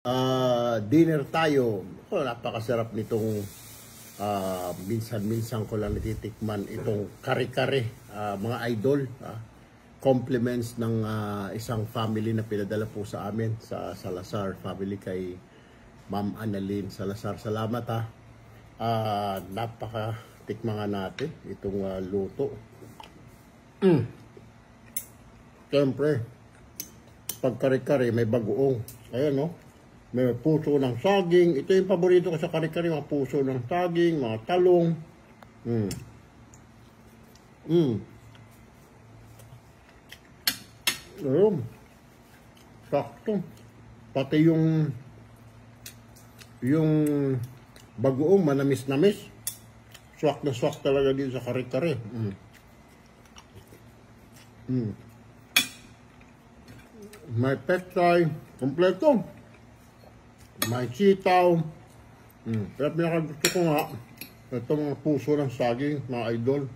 Dinner tayo. Oh, napakasarap nitong minsan-minsan ko lang natitikman itong kare-kare, mga idol. Compliments ng isang family na pinadala po sa amin sa Salazar family kay Ma'am Annalyn Salazar. Salamat ha. Napaka-tikman nga natin itong luto. Siyempre, pag kare-kare may bagoong. Ayan no. May puso ng saging. Ito yung paborito ko sa kare-kare. Mga puso ng saging, mga talong. Ayun. Sakto. Pati yung bagoong manamis-namis. Swak na swak talaga dito sa kare-kare. May pechay. Kompleto. May sitaw. Pero pinakagusto ko nga, ito mga puso ng saging, mga idol.